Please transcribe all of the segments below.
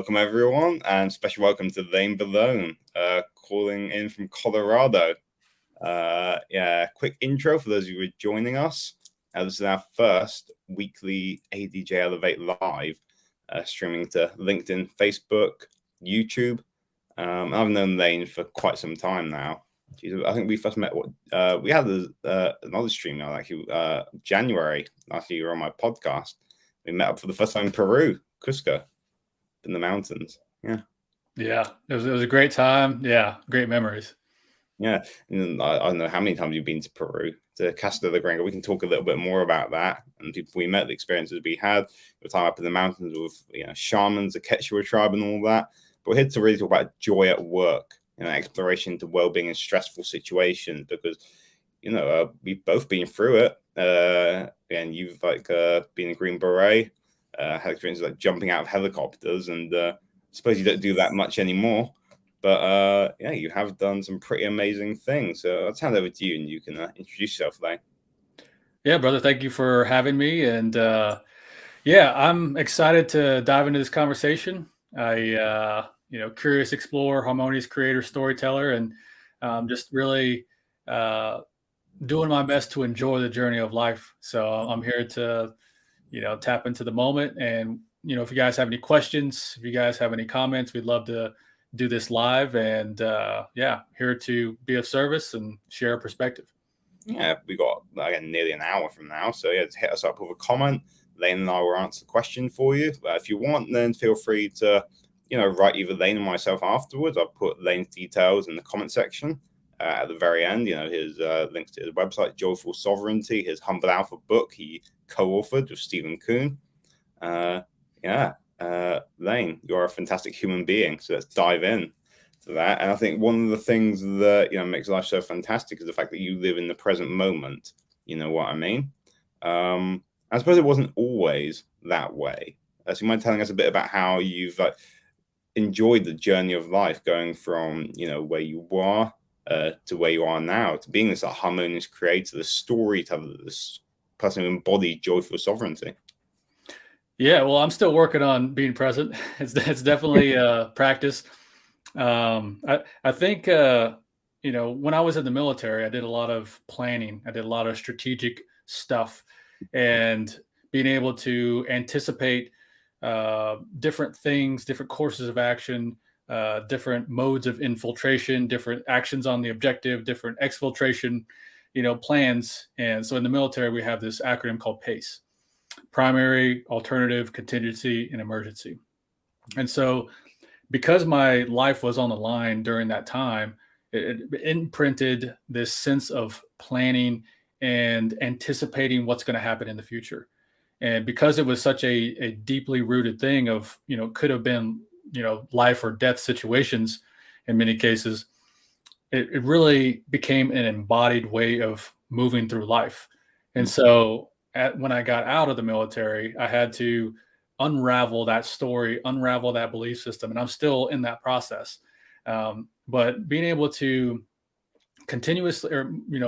welcome everyone, and special welcome to Lane Belone, calling in from Colorado. Quick intro for those of you who are joining us. This is our first weekly ADJ Elevate Live, streaming to LinkedIn, Facebook, YouTube. I've known Lane for quite some time now. I think we first met. We had another stream now, actually, January after you were on my podcast. We met up for the first time in Peru, Cusco, in the mountains. Yeah, it was a great time. Yeah, great memories. Yeah, and I don't know how many times you've been to Peru, to Casa de la Gringa. We can talk a little bit more about that and people we met, the experiences we had. We were time up in the mountains with shamans, the Quechua tribe, and all that. But we're here to really talk about joy at work, exploration to well-being in stressful situations, because we've both been through it. And you've been a Green Beret, had experiences like jumping out of helicopters, and I suppose you don't do that much anymore. But you have done some pretty amazing things. So I'll turn it over to you, and you can introduce yourself, Lane. Yeah, brother, thank you for having me. And I'm excited to dive into this conversation. Curious explorer, harmonious creator, storyteller, and just really doing my best to enjoy the journey of life. So I'm here to, tap into the moment. And, if you guys have any questions, if you guys have any comments, we'd love to do this live. And here to be of service and share a perspective. Yeah, we got nearly an hour from now. So just hit us up with a comment. Lane and I will answer the question for you. If you want, then feel free to, write either Lane or myself afterwards. I'll put Lane's details in the comment section. At the very end, his links to his website, Joyful Sovereignty, his Humble Alpha book he co-authored with Steven Kuhn. Lane, you're a fantastic human being. So let's dive in to that. And I think one of the things that makes life so fantastic is the fact that you live in the present moment. You know what I mean? I suppose it wasn't always that way. So you mind telling us a bit about how you've enjoyed the journey of life, going from where you were to where you are now, to being this harmonious creator, the storyteller, this person who embodied joyful sovereignty? Yeah, well, I'm still working on being present. It's definitely practice. I think when I was in the military, I did a lot of planning. I did a lot of strategic stuff, and being able to anticipate different things, different courses of action, different modes of infiltration, different actions on the objective, different exfiltration, plans. And so in the military, we have this acronym called PACE: primary, alternative, contingency, and emergency. And so because my life was on the line during that time, it imprinted this sense of planning and anticipating what's going to happen in the future. And because it was such a deeply rooted thing of, could have been, life or death situations in many cases, it really became an embodied way of moving through life. And so when I got out of the military, I had to unravel that story, unravel that belief system. And I'm still in that process. But being able to continuously,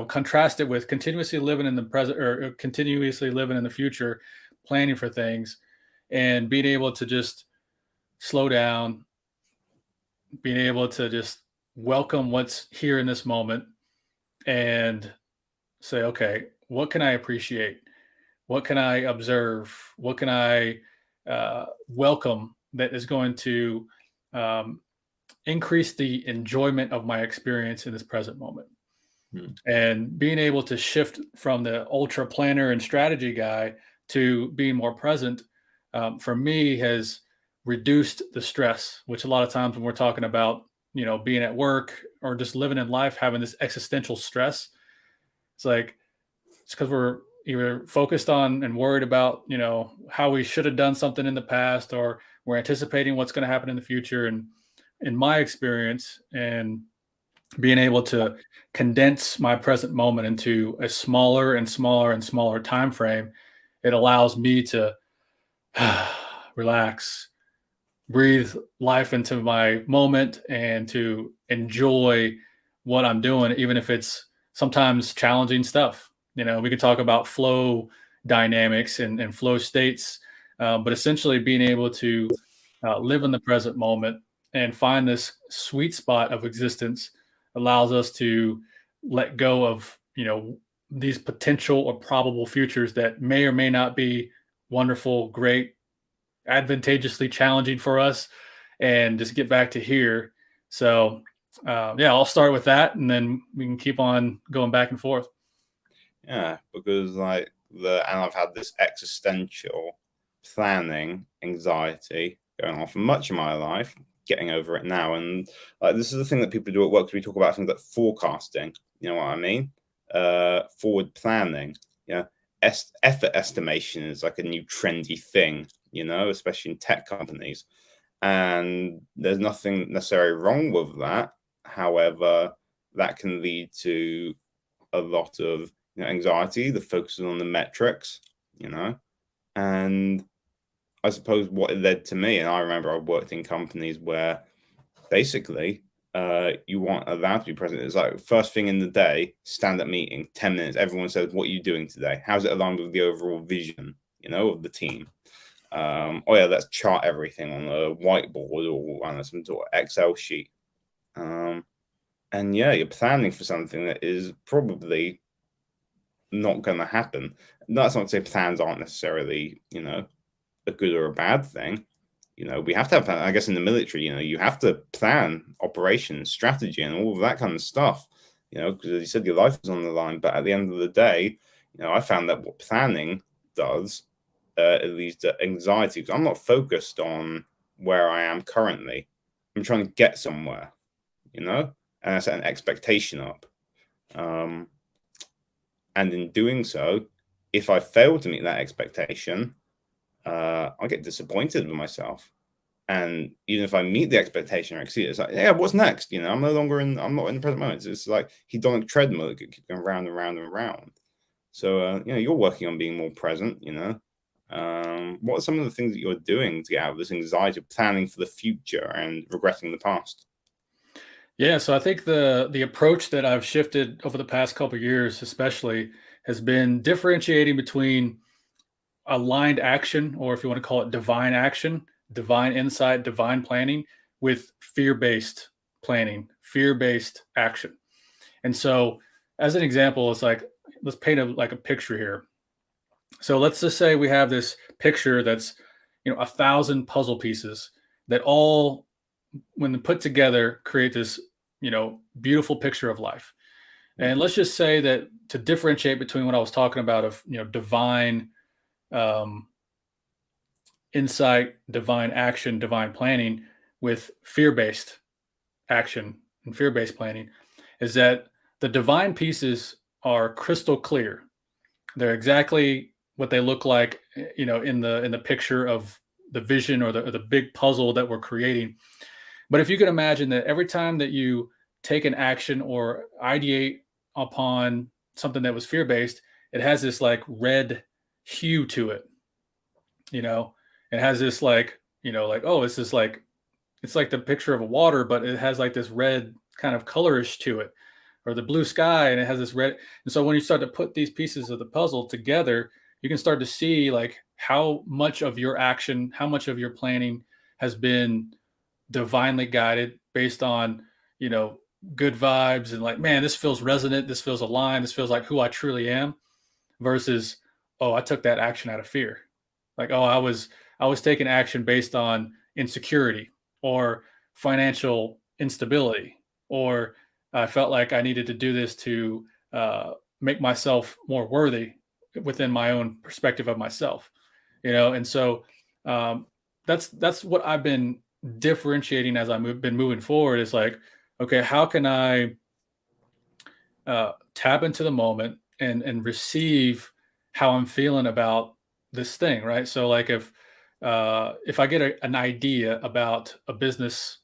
contrast it with continuously living in the present, or continuously living in the future, planning for things, and being able to just slow down, being able to just welcome what's here in this moment and say, okay, what can I appreciate? What can I observe? What can I welcome that is going to increase the enjoyment of my experience in this present moment? And being able to shift from the ultra planner and strategy guy to being more present, for me, has reduced the stress, which a lot of times when we're talking about, being at work or just living in life, having this existential stress, it's because we're either focused on and worried about, how we should have done something in the past, or we're anticipating what's going to happen in the future. And in my experience, and being able to condense my present moment into a smaller and smaller and smaller time frame, it allows me to relax, breathe life into my moment, and to enjoy what I'm doing, even if it's sometimes challenging stuff. We could talk about flow dynamics and flow states, but essentially being able to live in the present moment, and find this sweet spot of existence allows us to let go of, these potential or probable futures that may or may not be wonderful, great, advantageously challenging for us, and just get back to here. So, yeah, I'll start with that, and then we can keep on going back and forth. Yeah, because and I've had this existential planning anxiety going on for much of my life, getting over it now. And this is the thing that people do at work. We talk about things like forecasting. You know what I mean? Forward planning. Yeah, effort estimation is like a new trendy thing. Especially in tech companies. And there's nothing necessarily wrong with that. However, that can lead to a lot of anxiety, the focusing on the metrics, and I suppose what it led to me, and I remember I worked in companies where basically you weren't allowed to be present. It's like first thing in the day, stand-up meeting, 10 minutes, everyone says, what are you doing today? How's it aligned with the overall vision, of the team? Oh yeah, let's chart everything on a whiteboard or on some sort of Excel sheet. And yeah, you're planning for something that is probably not going to happen. That's not to say plans aren't necessarily, a good or a bad thing. We have to have, I guess in the military, you have to plan operations, strategy, and all of that kind of stuff, because as you said, your life is on the line. But at the end of the day, I found that what planning does, it leads to anxiety, because I'm not focused on where I am currently. I'm trying to get somewhere, and I set an expectation up. And in doing so, if I fail to meet that expectation, I get disappointed with myself. And even if I meet the expectation or exceed it, it's like, yeah, what's next? I'm not in the present moment. It's like hedonic treadmill that keeps going round and round and round. So, you're working on being more present, what are some of the things that you're doing to get out of this anxiety of planning for the future and regretting the past? Yeah, so I think the approach that I've shifted over the past couple of years, especially, has been differentiating between aligned action, or if you want to call it divine action, divine insight, divine planning, with fear-based planning, fear-based action. And so, as an example, it's like, let's paint a picture here. So let's just say we have this picture that's 1,000 puzzle pieces that all, when put together, create this beautiful picture of life. And let's just say that, to differentiate between what I was talking about of divine insight, divine action, divine planning, with fear-based action and fear-based planning, is that the divine pieces are crystal clear. They're exactly what they look like, in the picture of the vision, or the big puzzle that we're creating. But if you can imagine that every time that you take an action or ideate upon something that was fear-based, it has this like red hue to it. It has this like, oh, this is like, it's like the picture of a water, but it has like this red kind of colorish to it, or the blue sky, and it has this red. And so when you start to put these pieces of the puzzle together, you can start to see like how much of your action, how much of your planning has been divinely guided, based on, good vibes, and like, man, this feels resonant, this feels aligned, this feels like who I truly am, versus, oh, I took that action out of fear. Like, oh, I was taking action based on insecurity or financial instability, or I felt like I needed to do this to make myself more worthy within my own perspective of myself, And so that's what I've been differentiating as I've been moving forward. Is like, okay, how can I tap into the moment and receive how I'm feeling about this thing, right? So like, if I get an idea about a business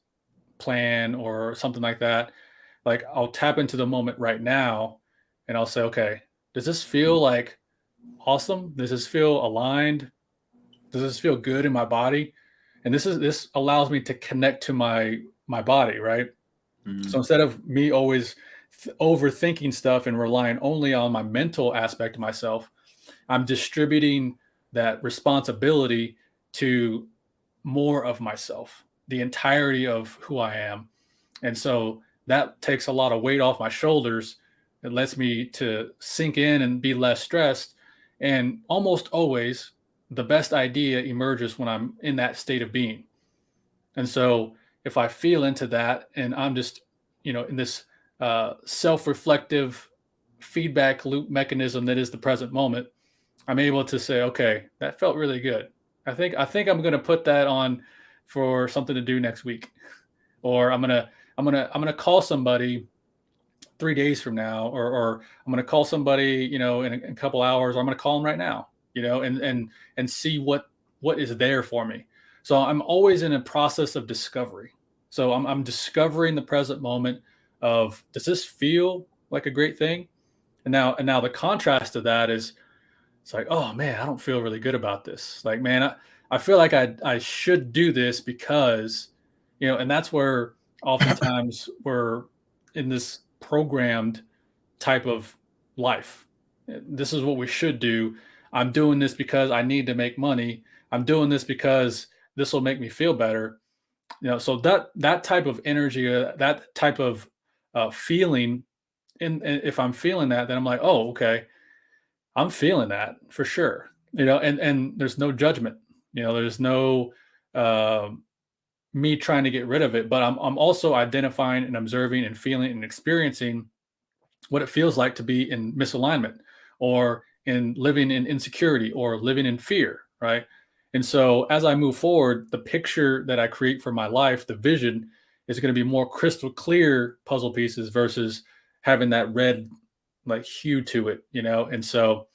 plan or something like that, like, I'll tap into the moment right now, and I'll say, okay, does this feel like awesome? Does this feel aligned? Does this feel good in my body? And this allows me to connect to my body, right? So instead of me always overthinking stuff and relying only on my mental aspect of myself, I'm distributing that responsibility to more of myself, the entirety of who I am. And so that takes a lot of weight off my shoulders. It lets me to sink in and be less stressed. And almost always the best idea emerges when I'm in that state of being. And so if I feel into that and I'm just, in this self-reflective feedback loop mechanism that is the present moment, I'm able to say, okay, that felt really good. I think I'm going to put that on for something to do next week, or I'm gonna call somebody 3 days from now, or I'm gonna call somebody, in a couple hours, or I'm gonna call them right now, and see what is there for me. So I'm always in a process of discovery. So I'm discovering the present moment of, does this feel like a great thing? And now the contrast to that is, it's like, oh man, I don't feel really good about this. Like, man, I feel like I should do this because, and that's where oftentimes we're in this programmed type of life. This is what we should do. I'm doing this because I need to make money. I'm doing this because this will make me feel better. So that type of energy, that type of feeling, and if I'm feeling that, then I'm like, oh, okay, I'm feeling that for sure. And there's no judgment. There's no me trying to get rid of it, but I'm also identifying and observing and feeling and experiencing what it feels like to be in misalignment, or in living in insecurity, or living in fear, right? And so as I move forward, the picture that I create for my life, the vision, is going to be more crystal clear puzzle pieces versus having that red like hue to it, And so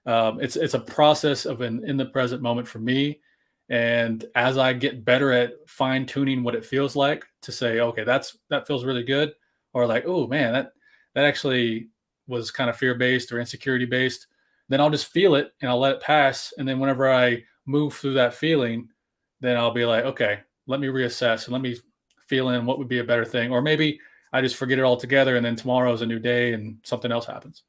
it's a process of in the present moment for me. And as I get better at fine tuning what it feels like to say, okay, that feels really good, or like, oh man, that actually was kind of fear based or insecurity based, then I'll just feel it and I'll let it pass. And then whenever I move through that feeling, then I'll be like, okay, let me reassess and let me feel in what would be a better thing. Or maybe I just forget it altogether, and then tomorrow is a new day and something else happens.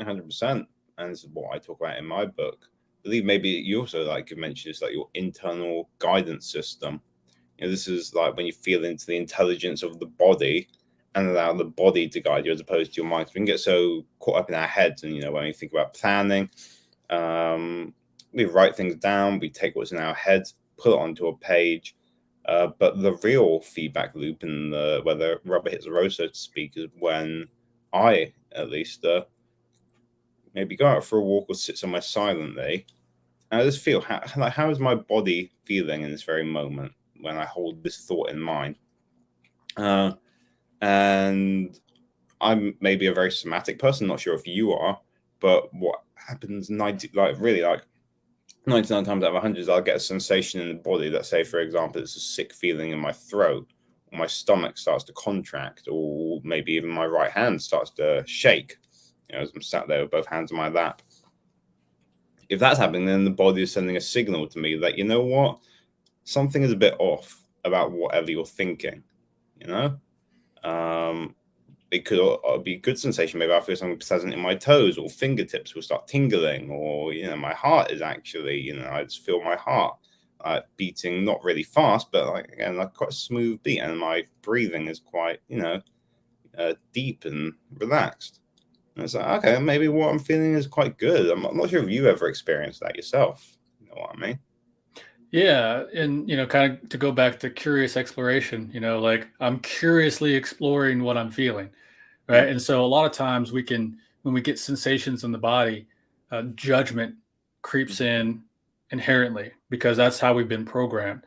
100%. And this is what I talk about in my book. I believe maybe you also, like you mentioned, it's like your internal guidance system. This is like when you feel into the intelligence of the body and allow the body to guide you as opposed to your mind. We can get so caught up in our heads, and when we think about planning, we write things down, we take what's in our heads, put it onto a page. But the real feedback loop, and where the rubber hits the road, so to speak, is when I, at least, maybe go out for a walk or sit somewhere silently. And I just feel how is my body feeling in this very moment when I hold this thought in mind. And I'm maybe a very somatic person. Not sure if you are, but what happens 99 times out of 100 is I'll get a sensation in the body that, say, for example, it's a sick feeling in my throat, or my stomach starts to contract, or maybe even my right hand starts to shake, as I'm sat there with both hands on my lap. If that's happening, then the body is sending a signal to me that, what, something is a bit off about whatever you're thinking. It could be a good sensation. Maybe I feel something pleasant in my toes, or fingertips will start tingling, or my heart is actually, I just feel my heart beating, not really fast, but like quite a smooth beat, and my breathing is quite deep and relaxed. And it's like, okay, maybe what I'm feeling is quite good. I'm not sure if you ever experienced that yourself. You know what I mean? Yeah. And, kind of to go back to curious exploration, like I'm curiously exploring what I'm feeling. Right. Yeah. And so a lot of times when we get sensations in the body, judgment creeps in inherently, because that's how we've been programmed.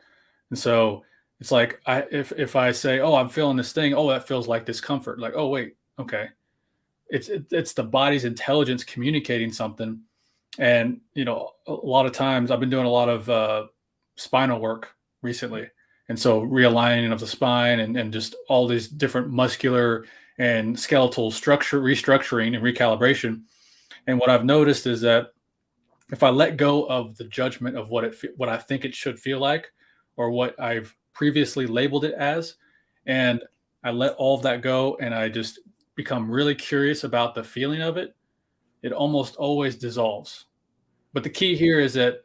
And so it's like, if I say, oh, I'm feeling this thing, oh, that feels like discomfort. Like, oh, wait, okay. It's the body's intelligence communicating something. And, a lot of times I've been doing a lot of spinal work recently. And so realigning of the spine, and just all these different muscular and skeletal restructuring and recalibration. And what I've noticed is that if I let go of the judgment of what I think it should feel like, or what I've previously labeled it as, and I let all of that go, and I just become really curious about the feeling of it, it almost always dissolves. But the key here is that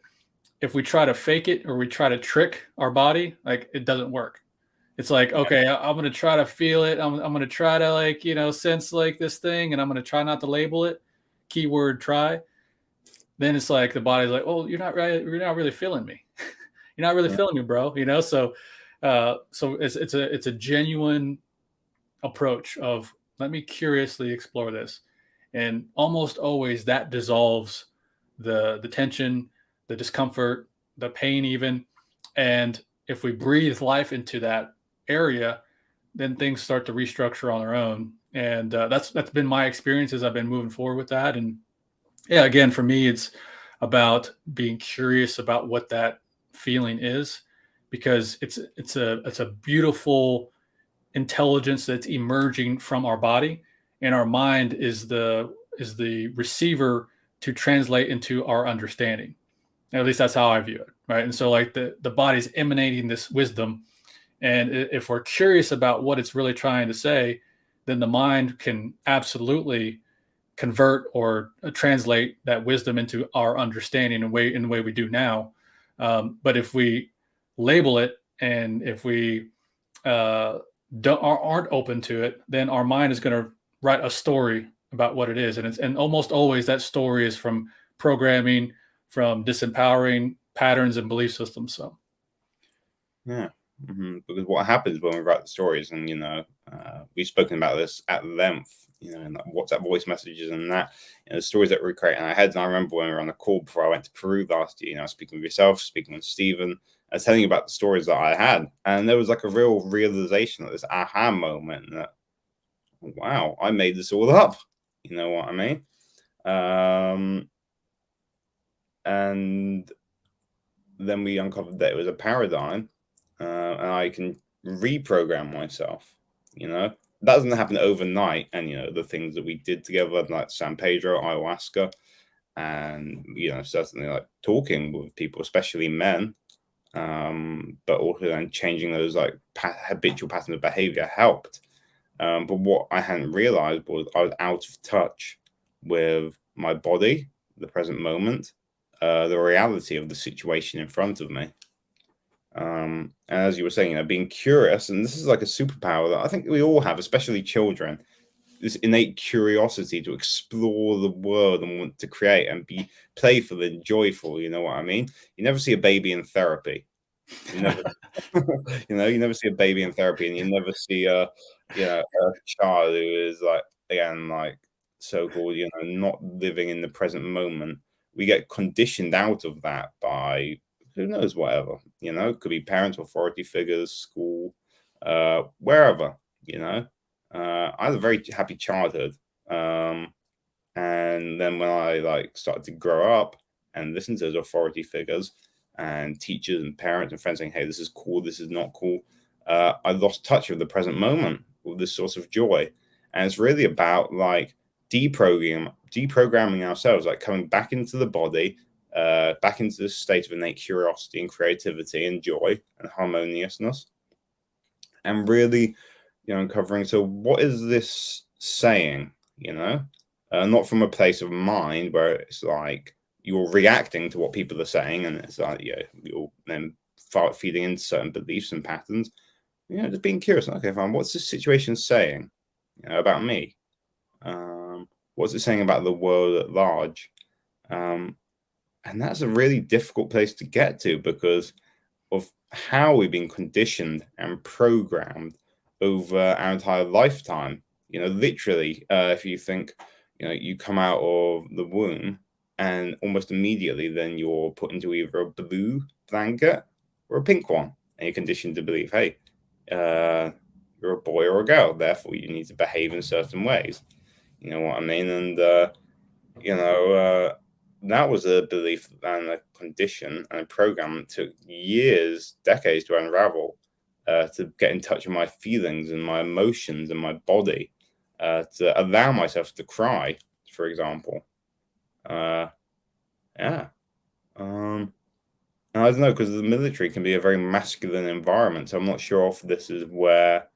if we try to fake it or we try to trick our body, like it doesn't work. It's like, okay, I'm going to try to feel it. I'm going to try to like, sense like this thing, and I'm going to try not to label it. Keyword try. Then it's like the body's like, oh, you're not really feeling me. You're not really feeling me, bro. So it's a genuine approach of, let me curiously explore this. And almost always that dissolves the tension, the discomfort, the pain even. And if we breathe life into that area, then things start to restructure on their own. And that's been my experience as I've been moving forward with that. And yeah, again, for me, it's about being curious about what that feeling is, because it's a beautiful intelligence that's emerging from our body, and our mind is the receiver to translate into our understanding. And at least that's how I view it, right? And so like the body's emanating this wisdom, and if we're curious about what it's really trying to say, then the mind can absolutely convert or translate that wisdom into our understanding in the way we do now. But if we label it, and if we aren't open to it, then our mind is going to write a story about what it is, and almost always that story is from programming, from disempowering patterns and belief systems. So Yeah. Because what happens when we write the stories, and we've spoken about this at length, in like WhatsApp voice messages and that, the stories that we create in our heads. And I remember when we were on the call before I went to Peru last year, speaking with yourself, speaking with Steven, I was telling you about the stories that I had, and there was like a real realization, this aha moment that, wow, I made this all up. You know what I mean? And then we uncovered that it was a paradigm. And I can reprogram myself. That doesn't happen overnight. And the things that we did together, like San Pedro, ayahuasca, and certainly like talking with people, especially men, but also then changing those like habitual patterns of behavior helped. But what I hadn't realized was I was out of touch with my body, the present moment, the reality of the situation in front of me. And as you were saying, being curious, and this is like a superpower that I think we all have, especially children, this innate curiosity to explore the world and want to create and be playful and joyful. You know what I mean? You never see a baby in therapy. You never, you never see a baby in therapy, and you never see a child who is like, again, like so-called, not living in the present moment. We get conditioned out of that by who knows, whatever, could be parents, authority figures, school, wherever, I had a very happy childhood. And then when I like started to grow up and listen to those authority figures and teachers and parents and friends saying, hey, this is cool, this is not cool, I lost touch with the present moment, with this source of joy. And it's really about like deprogramming ourselves, like coming back into the body, back into this state of innate curiosity and creativity and joy and harmoniousness, and really, uncovering, so what is this saying, not from a place of mind where it's like you're reacting to what people are saying, and it's like, you're then feeding into certain beliefs and patterns, just being curious. Okay, fine, what's this situation saying, about me? What's it saying about the world at large? And that's a really difficult place to get to because of how we've been conditioned and programmed over our entire lifetime. Literally, if you think, you come out of the womb and almost immediately then you're put into either a blue blanket or a pink one. And you're conditioned to believe, hey, you're a boy or a girl, therefore you need to behave in certain ways. You know what I mean? And, that was a belief and a condition and a program that took years, decades to unravel, to get in touch with my feelings and my emotions and my body, to allow myself to cry, for example. Yeah. And I don't know, because the military can be a very masculine environment. So I'm not sure if this is where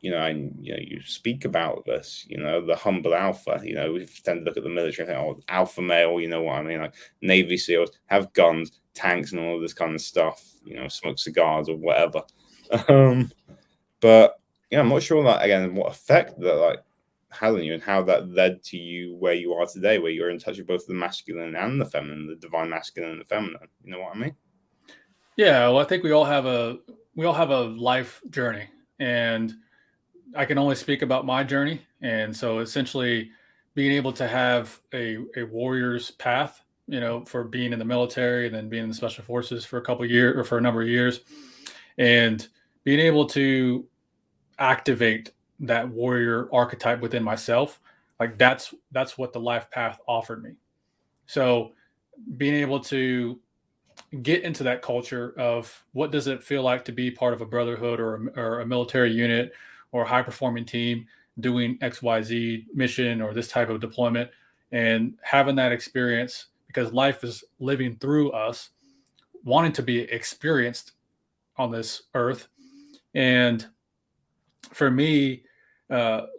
and you speak about this, the humble alpha. We tend to look at the military and think, oh, alpha male, you know what I mean? Like Navy SEALs have guns, tanks, and all of this kind of stuff. Smoke cigars or whatever. But I'm not sure that again what effect that like had on you and how that led to you where you are today, where you're in touch with both the masculine and the feminine, the divine masculine and the feminine. You know what I mean? Yeah, well, I think we all have a life journey, and I can only speak about my journey. And so essentially being able to have a warrior's path, for being in the military and then being in the special forces for a couple of years or for a number of years, and being able to activate that warrior archetype within myself, like that's what the life path offered me. So being able to get into that culture of what does it feel like to be part of a brotherhood or a military unit or a high performing team doing XYZ mission or this type of deployment, and having that experience, because life is living through us, wanting to be experienced on this earth. And for me,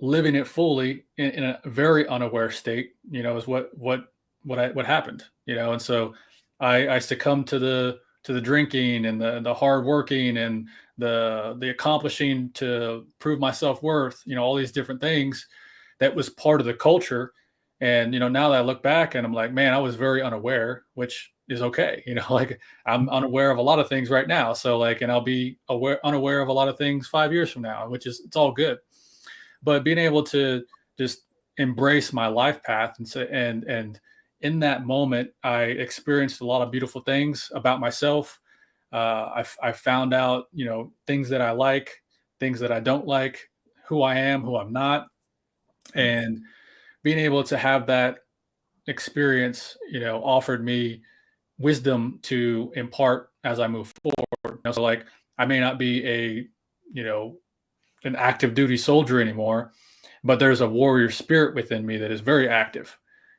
living it fully in a very unaware state, is what happened, and so I succumbed to the drinking and the hard working and the accomplishing to prove my self-worth, all these different things that was part of the culture. And now that I look back and I'm like, man, I was very unaware, which is okay. Like I'm unaware of a lot of things right now. So like, and I'll be unaware of a lot of things 5 years from now, it's all good. But being able to just embrace my life path and in that moment, I experienced a lot of beautiful things about myself. I found out, things that I like, things that I don't like, who I am, who I'm not, and being able to have that experience, offered me wisdom to impart as I move forward. So like, I may not be an active duty soldier anymore, but there's a warrior spirit within me that is very active,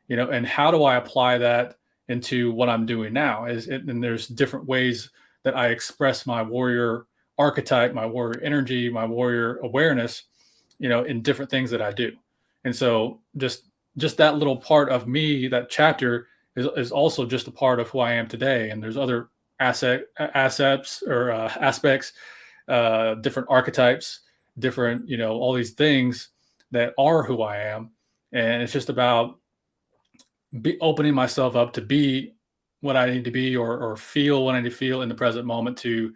and how do I apply that into what I'm doing now and there's different ways that I express my warrior archetype, my warrior energy, my warrior awareness, in different things that I do. And so just that little part of me, that chapter is also just a part of who I am today. And there's other aspects, different archetypes, different, all these things that are who I am. And it's just about opening myself up to be what I need to be or feel what I need to feel in the present moment to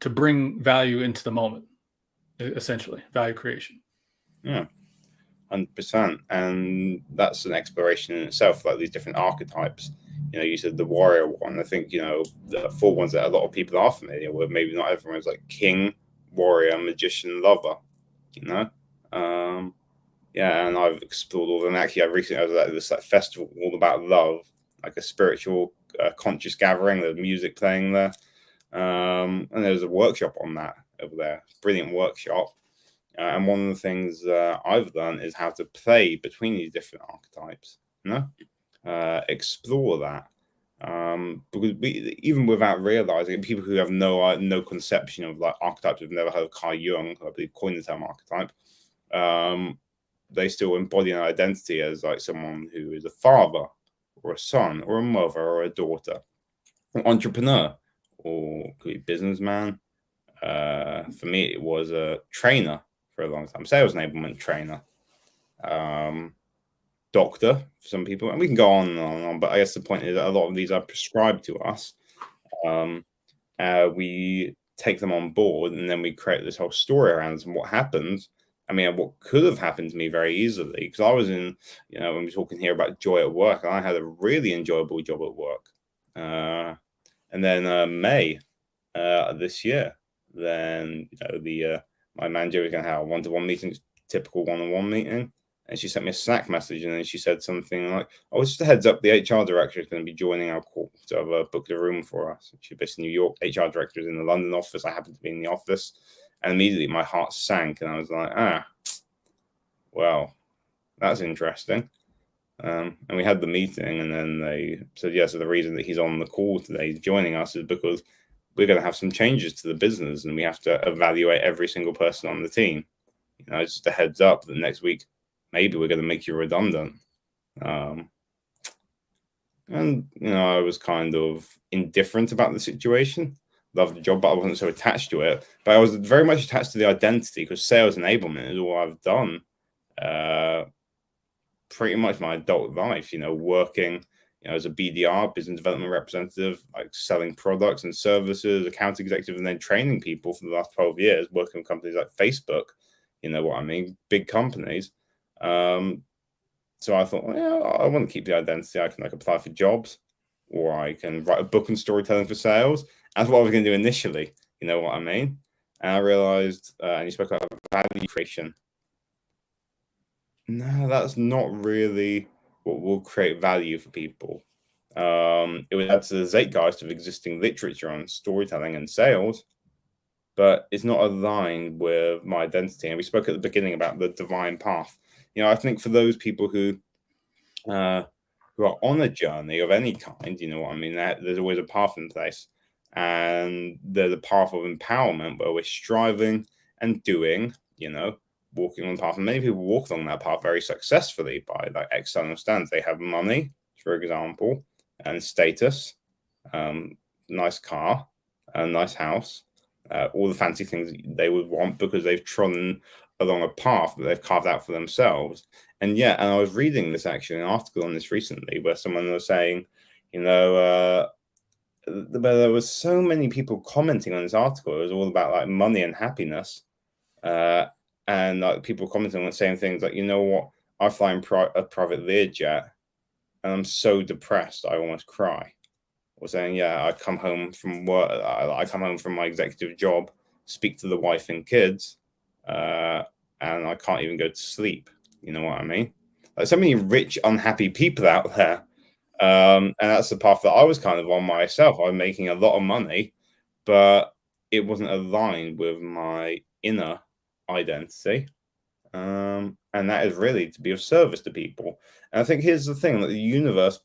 bring value into the moment, essentially value creation. Yeah, 100%. And that's an exploration in itself, like these different archetypes. You said the warrior one. I think, the four ones that a lot of people are familiar with, maybe not everyone's like king, warrior, magician, lover, yeah, and I've explored all of them. Actually, I was at this festival all about love, like a spiritual conscious gathering. There's music playing there, and there was a workshop on that over there. Brilliant workshop. And one of the things I've learned is how to play between these different archetypes. Explore that. Because even without realizing it, people who have no conception of like archetypes, have never heard of Carl Jung, I believe, coined the term archetype. They still embody an identity as like someone who is a father or a son or a mother or a daughter, an entrepreneur, or could be businessman. For me, it was a trainer for a long time, sales enablement trainer, doctor for some people, and we can go on and on and on. But I guess the point is that a lot of these are prescribed to us. We take them on board, and then we create this whole story around them. What happens? I mean, what could have happened to me very easily, because I was in, when we're talking here about joy at work, I had a really enjoyable job at work. And then May this year, then my manager was going to have a one-to-one meeting, typical one-on-one meeting, and she sent me a Slack message, and then she said something like, "Oh, just a heads up, the HR director is going to be joining our call, so I've booked a room for us." She's based in New York. HR director is in the London office. I happened to be in the office, and immediately my heart sank, and I was like, well, that's interesting. And we had the meeting, and then they said, yeah, so the reason that he's on the call today, joining us, is because we're going to have some changes to the business, and we have to evaluate every single person on the team. Just a heads up that next week, maybe we're going to make you redundant. And I was kind of indifferent about the situation. Loved the job, but I wasn't so attached to it. But I was very much attached to the identity, because sales enablement is all I've done pretty much my adult life. Working as a BDR, business development representative, like selling products and services, account executive, and then training people for the last 12 years, working with companies like Facebook. You know what I mean? Big companies. So I thought, well, I want to keep the identity. I can apply for jobs, or I can write a book on storytelling for sales. That's what I was going to do initially. You know what I mean? And I realized, and you spoke about value creation. No, that's not really what will create value for people. It would add to the zeitgeist of existing literature on storytelling and sales, but it's not aligned with my identity. And we spoke at the beginning about the divine path. I think for those people who are on a journey of any kind, you know what I mean, there's always a path in place, and there's a path of empowerment where we're striving and doing, walking on the path. And many people walk along that path very successfully by external standards. They have money, for example, and status, nice car, a nice house, all the fancy things they would want because they've trodden along a path that they've carved out for themselves. And I was reading this actually, an article on this recently, where someone was saying, there was so many people commenting on this article. It was all about money and happiness, and people commenting on saying things like, you know what, I fly in a private Learjet, and I'm so depressed I almost cry. Or saying, I come home from work, I come home from my executive job, speak to the wife and kids, and I can't even go to sleep. You know what I mean? So many rich, unhappy people out there. And that's the path that I was kind of on myself. I was making a lot of money, but it wasn't aligned with my inner identity. And that is really to be of service to people. And I think here's the thing, that the universe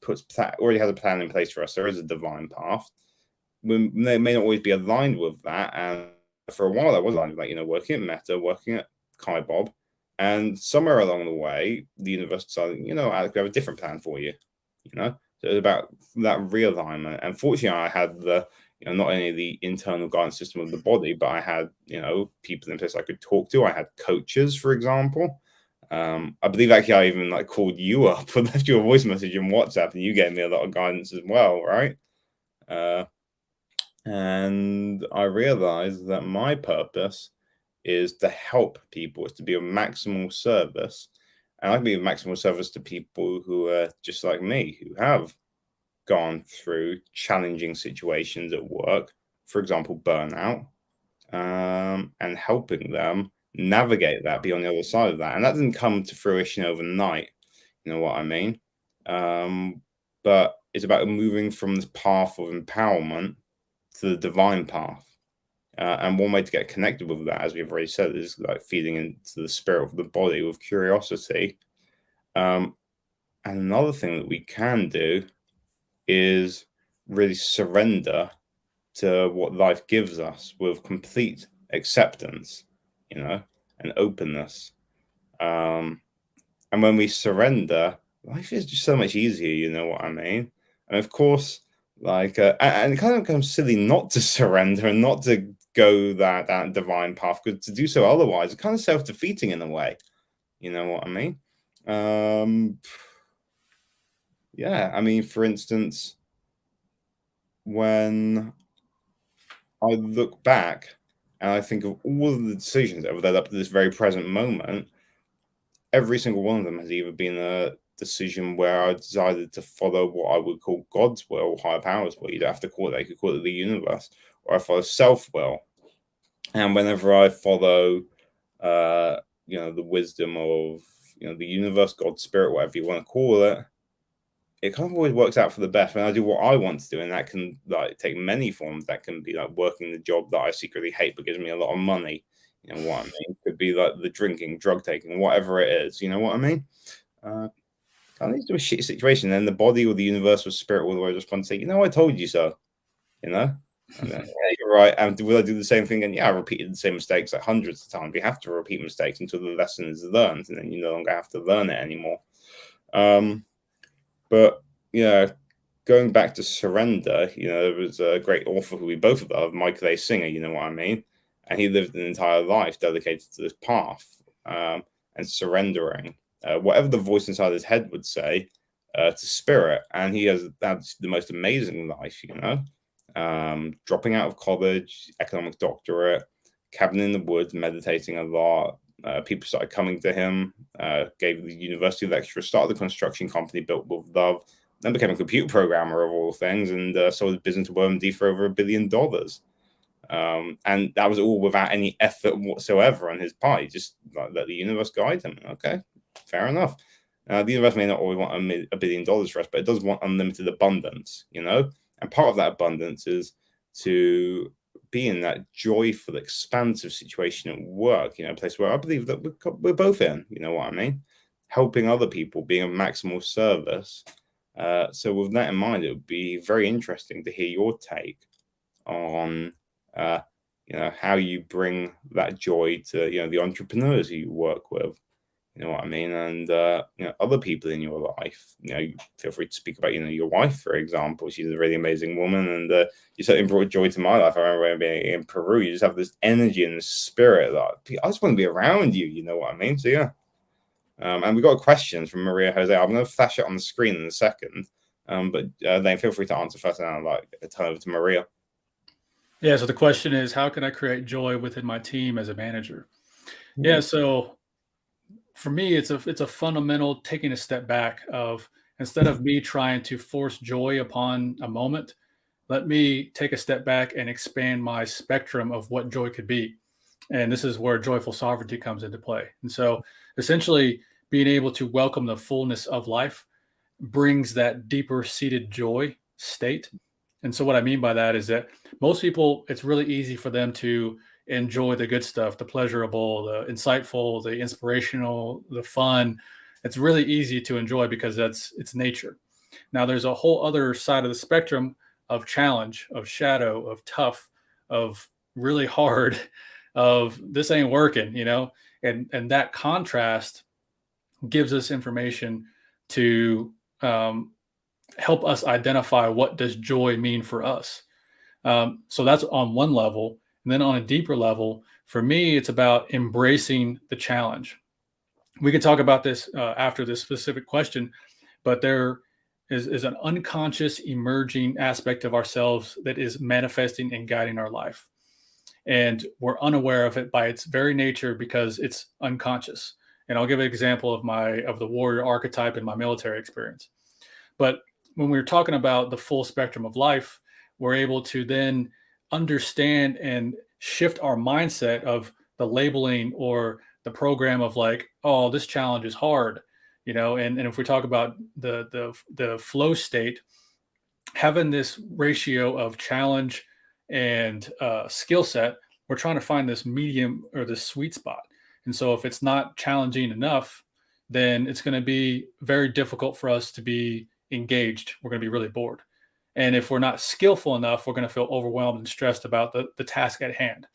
already has a plan in place for us. There is a divine path. They may not always be aligned with that. And for a while I was aligned with that, working at Meta, working at Kai Bob. And somewhere along the way, the universe decided, Alex, we have a different plan for you. So it's about that realignment. And fortunately, I had not only the internal guidance system of the body, but I had, people in place I could talk to. I had coaches, for example. I believe actually I even called you up and left you a voice message in WhatsApp, and you gave me a lot of guidance as well, right? And I realized that my purpose is to help people, is to be of maximal service. And I can be of maximal service to people who are just like me, who have gone through challenging situations at work, for example, burnout, and helping them navigate that, be on the other side of that. And that didn't come to fruition overnight, you know what I mean? But it's about moving from this path of empowerment to the divine path. And one way to get connected with that, as we've already said, is feeding into the spirit of the body with curiosity. And another thing that we can do is really surrender to what life gives us with complete acceptance, and openness. And when we surrender, life is just so much easier, you know what I mean? And of course, and it kind of becomes silly not to surrender and not to go that divine path, because to do so otherwise, it's kind of self-defeating in a way. You know what I mean? For instance, when I look back and I think of all of the decisions that have led up to this very present moment, every single one of them has either been a decision where I decided to follow what I would call God's will, higher powers will. You don't have to call it that. You could call it the universe. Or I follow self-will. And whenever I follow, the wisdom of, the universe, God, spirit, whatever you want to call it, it kind of always works out for the best. When I do what I want to do, and that can take many forms. That can be working the job that I secretly hate but gives me a lot of money. You know what I mean? It could be the drinking, drug taking, whatever it is. You know what I mean? Kind of to a shitty situation, then the body or the universe or spirit will always respond and say, I told you so. And then, yeah, you're right. And will I do the same thing? And yeah, I repeated the same mistakes like hundreds of times. You have to repeat mistakes until the lesson is learned, and then you no longer have to learn it anymore. But yeah, going back to surrender, there was a great author who we both love, Michael A. Singer, you know what I mean? And he lived an entire life dedicated to this path and surrendering, whatever the voice inside his head would say, to spirit. And he has that's the most amazing life, dropping out of college, economics doctorate, cabin in the woods, meditating a lot. People started coming to him, gave the university lecture, started the construction company built with love, then became a computer programmer of all things, and sold his business to OMD for over $1 billion. And that was all without any effort whatsoever on his part. He just let the universe guide him. Okay, fair enough. The universe may not always want $1 billion for us, but it does want unlimited abundance, And part of that abundance is to be in that joyful, expansive situation at work, a place where I believe that we're both in, you know what I mean? Helping other people, being of maximal service. So with that in mind, it would be very interesting to hear your take on, how you bring that joy to, the entrepreneurs who you work with. You know what I mean? And, other people in your life, feel free to speak about, your wife, for example. She's a really amazing woman. And you certainly brought joy to my life. I remember being in Peru. You just have this energy and this spirit that I just want to be around you. You know what I mean? So, yeah. And we got questions from Maria Jose. I'm going to flash it on the screen in a second. But then feel free to answer first. And I'd like to turn over to Maria. Yeah. So the question is, how can I create joy within my team as a manager? Yeah. So for me, it's a fundamental taking a step back of, instead of me trying to force joy upon a moment, let me take a step back and expand my spectrum of what joy could be. And this is where joyful sovereignty comes into play. And so essentially being able to welcome the fullness of life brings that deeper seated joy state. And so what I mean by that is that most people, it's really easy for them to enjoy the good stuff, the pleasurable, the insightful, the inspirational, the fun. It's really easy to enjoy because it's nature. Now there's a whole other side of the spectrum of challenge, of shadow, of tough, of really hard, of this ain't working, and that contrast gives us information to help us identify what does joy mean for us. So that's on one level. And then on a deeper level, for me, it's about embracing the challenge. We can talk about this after this specific question, but there is an unconscious emerging aspect of ourselves that is manifesting and guiding our life. And we're unaware of it by its very nature because it's unconscious. And I'll give an example of the warrior archetype in my military experience. But when we're talking about the full spectrum of life, we're able to then understand and shift our mindset of the labeling or the program of like, oh, this challenge is hard, and if we talk about the flow state, having this ratio of challenge and skill set, we're trying to find this medium or this sweet spot. And so if it's not challenging enough, then it's going to be very difficult for us to be engaged. We're going to be really bored. And if we're not skillful enough, we're going to feel overwhelmed and stressed about the task at hand.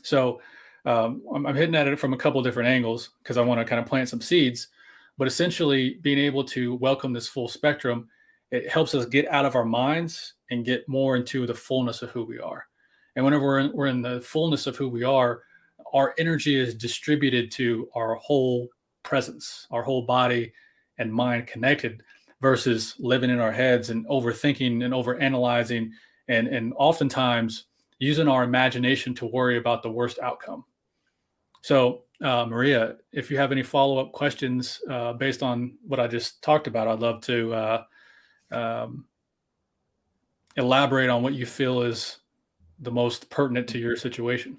So I'm hitting at it from a couple of different angles because I want to kind of plant some seeds. But essentially, being able to welcome this full spectrum, it helps us get out of our minds and get more into the fullness of who we are. And whenever we're in the fullness of who we are, our energy is distributed to our whole presence, our whole body and mind connected, versus living in our heads and overthinking and overanalyzing and oftentimes using our imagination to worry about the worst outcome. So, Maria, if you have any follow-up questions based on what I just talked about, I'd love to elaborate on what you feel is the most pertinent to your situation.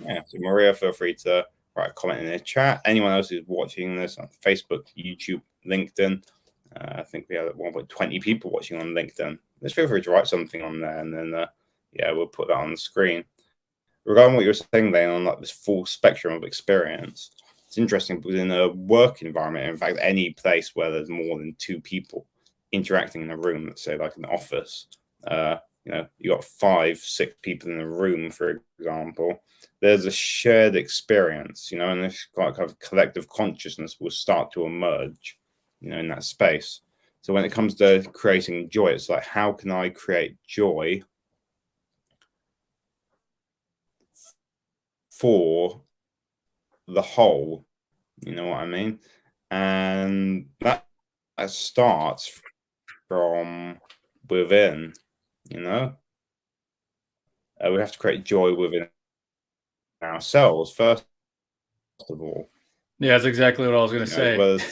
Yeah, so Maria, feel free to write a comment in the chat. Anyone else who's watching this on Facebook, YouTube, LinkedIn, I think we have 1.20 people watching on LinkedIn. Just feel free to write something on there, and then we'll put that on the screen. Regarding what you're saying, then, on like this full spectrum of experience, it's interesting because in a work environment, in fact, any place where there's more than two people interacting in a room, let's say like an office, You got 5, 6 people in a room, for example, there's a shared experience, and this kind of collective consciousness will start to emerge, in that space. So when it comes to creating joy, it's like, how can I create joy for the whole? You know what I mean? And that starts from within, we have to create joy within ourselves first of all. Yeah, that's exactly what I was going to say. As well as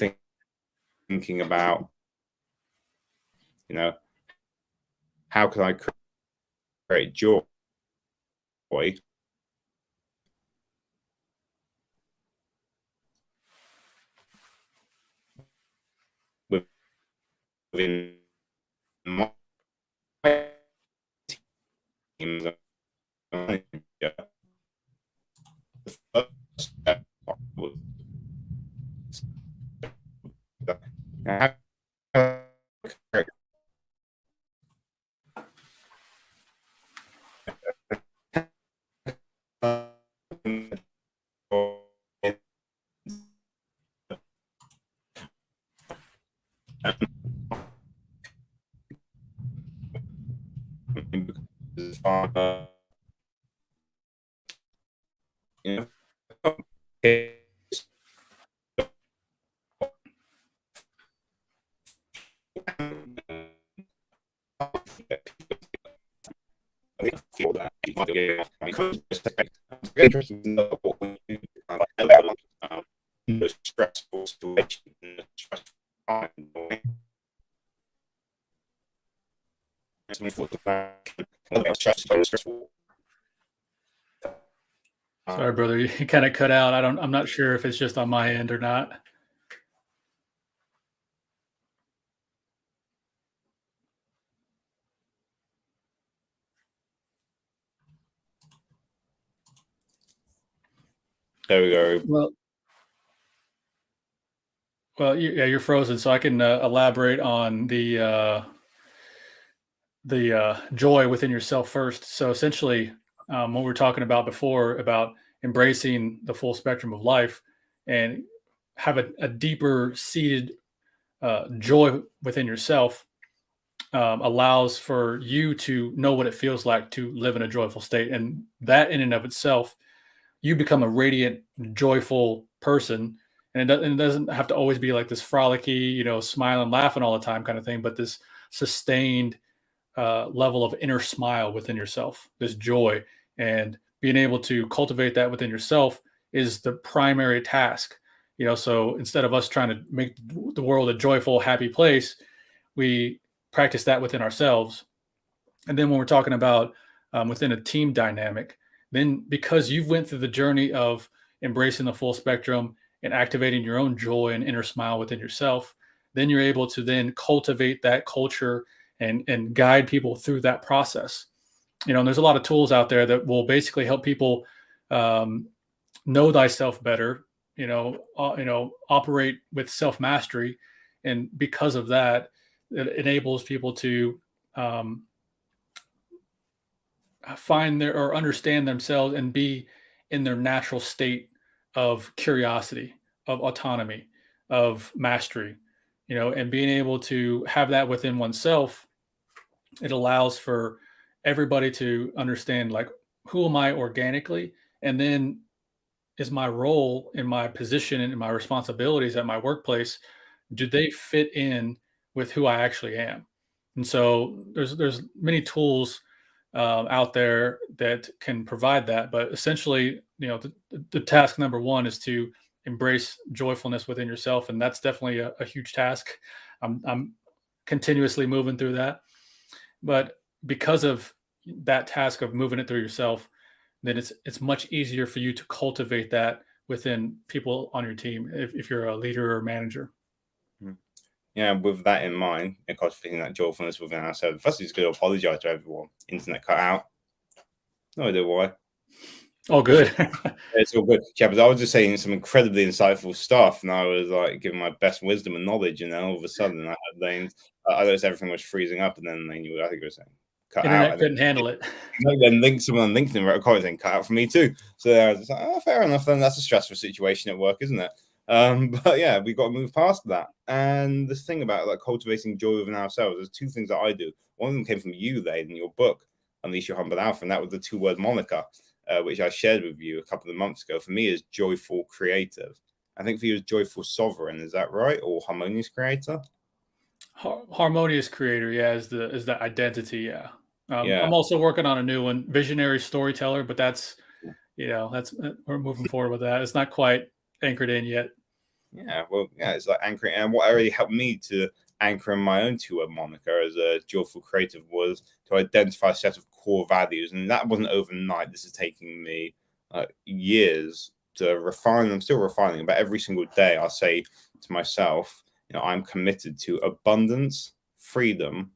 thinking about, how can I create joy within my team? The first step was how can I create feel that interesting to know what we do in a stressful situation, in a stressful time. Sorry, brother, you kind of cut out. I'm not sure if it's just on my end or not. There we go. Well, you're frozen, so I can elaborate on the joy within yourself first. So essentially, what we were talking about before about embracing the full spectrum of life and have a deeper seated joy within yourself allows for you to know what it feels like to live in a joyful state. And that in and of itself, you become a radiant, joyful person. And it doesn't have to always be like this frolicky, smiling, laughing all the time kind of thing, but this sustained level of inner smile within yourself, this joy. And being able to cultivate that within yourself is the primary task. So instead of us trying to make the world a joyful, happy place, we practice that within ourselves. And then when we're talking about within a team dynamic, then because you've went through the journey of embracing the full spectrum and activating your own joy and inner smile within yourself, then you're able to then cultivate that culture and guide people through that process. And there's a lot of tools out there that will basically help people know thyself better, operate with self-mastery. And because of that, it enables people to find their or understand themselves and be in their natural state of curiosity, of autonomy, of mastery, and being able to have that within oneself. It allows for everybody to understand, like, who am I organically? And then is my role in my position and in my responsibilities at my workplace, do they fit in with who I actually am? And so there's many tools out there that can provide that. But essentially, the task number one is to embrace joyfulness within yourself. And that's definitely a huge task. I'm continuously moving through that. But because of that task of moving it through yourself, then it's much easier for you to cultivate that within people on your team if you're a leader or manager. Yeah, with that in mind, and cultivating that joyfulness within ourselves, first, just going to apologize to everyone. Internet cut out. No idea why. Oh, good. It's all good. Yeah, but I was just saying some incredibly insightful stuff, and I was like giving my best wisdom and knowledge, all of a sudden I had Lane's. I noticed everything was freezing up, and then Lane, I think you were saying cut out. Internet couldn't handle it. Then someone on LinkedIn wrote a comment saying cut out for me too. So I was just like, oh, fair enough. Then that's a stressful situation at work, isn't it? But yeah, we've got to move past that. And this thing about like cultivating joy within ourselves, there's two things that I do. One of them came from you, Lane, in your book, Unleash Your Humble Alpha, and that was the 2-word moniker, which I shared with you a couple of months ago. For me, is joyful creative. I think for you, is joyful sovereign. Is that right? Or harmonious creator? Harmonious creator, yeah, is the identity, yeah. Yeah. I'm also working on a new one, visionary storyteller, but that's we're moving forward with that. It's not quite anchored in yet. Yeah, well, yeah, it's like anchoring. And what really helped me to anchor in my own 2-word moniker as a joyful creative was to identify a set of core values. And that wasn't overnight. This is taking me years to refine. I'm still refining, but every single day I'll say to myself, I'm committed to abundance, freedom,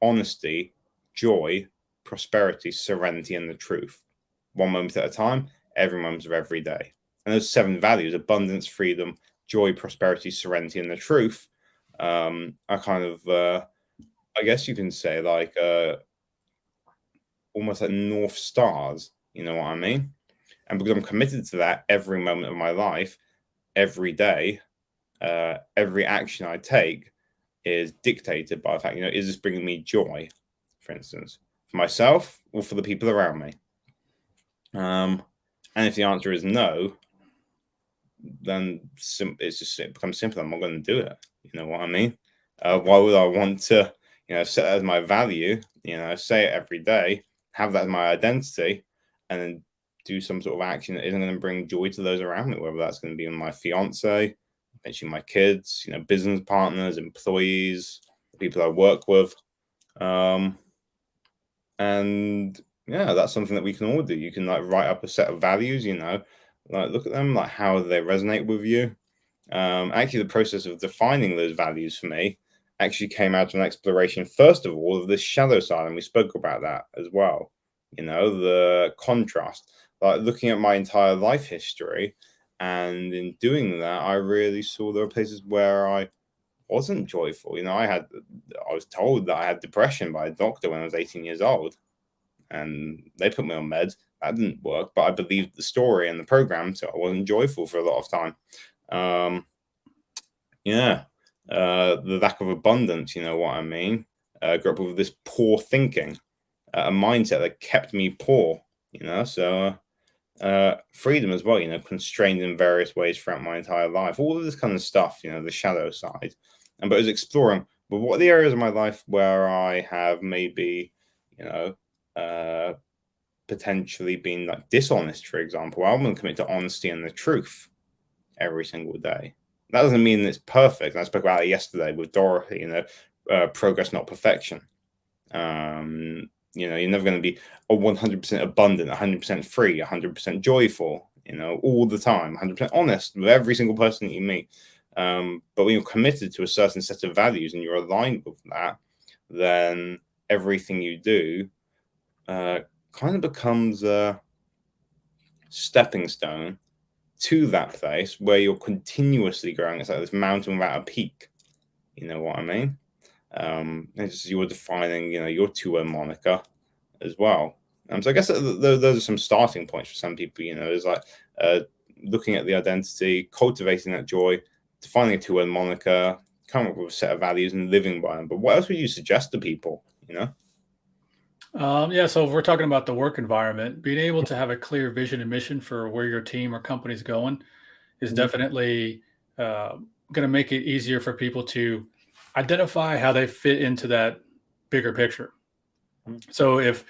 honesty, joy, prosperity, serenity, and the truth. One moment at a time, every moment of every day. And those 7 values, abundance, freedom, joy, prosperity, serenity, and the truth, are kind of, I guess you can say, like almost like North Stars, you know what I mean? And because I'm committed to that every moment of my life, every day, every action I take is dictated by the fact, is this bringing me joy, for instance, for myself or for the people around me? And if the answer is no, then it becomes simple. I'm not going to do it. You know what I mean? Why would I want to, set that as my value, say it every day, have that as my identity, and then do some sort of action that isn't going to bring joy to those around me, whether that's going to be my fiance, eventually my kids, business partners, employees, the people I work with. And yeah, that's something that we can all do. You can like write up a set of values, like look at them, like how they resonate with you. Actually, the process of defining those values for me actually came out of an exploration, first of all, of the shadow side, and we spoke about that as well. The contrast, like looking at my entire life history, and in doing that, I really saw there were places where I wasn't joyful. I was told that I had depression by a doctor when I was 18 years old, and they put me on meds. That didn't work, but I believed the story and the program, so I wasn't joyful for a lot of time. The lack of abundance, you know what I mean? Grew up with this poor thinking, a mindset that kept me poor, so freedom as well, constrained in various ways throughout my entire life, all of this kind of stuff, the shadow side. But I was exploring, but what are the areas of my life where I have maybe, potentially been like dishonest, for example. I'm going to commit to honesty and the truth every single day. That doesn't mean it's perfect. I spoke about it yesterday with Dorothy, progress, not perfection. You're never going to be 100% abundant, 100% free, 100% joyful, all the time, 100% honest with every single person that you meet. But when you're committed to a certain set of values and you're aligned with that, then everything you do kind of becomes a stepping stone to that place where you're continuously growing. It's like this mountain without a peak. You know what I mean? It's just you're defining, your 2-word moniker as well. So I guess those are some starting points for some people. There's like looking at the identity, cultivating that joy, defining a 2-word moniker, coming up with a set of values and living by them. But what else would you suggest to people? So if we're talking about the work environment, being able to have a clear vision and mission for where your team or company is going is definitely going to make it easier for people to identify how they fit into that bigger picture. So if,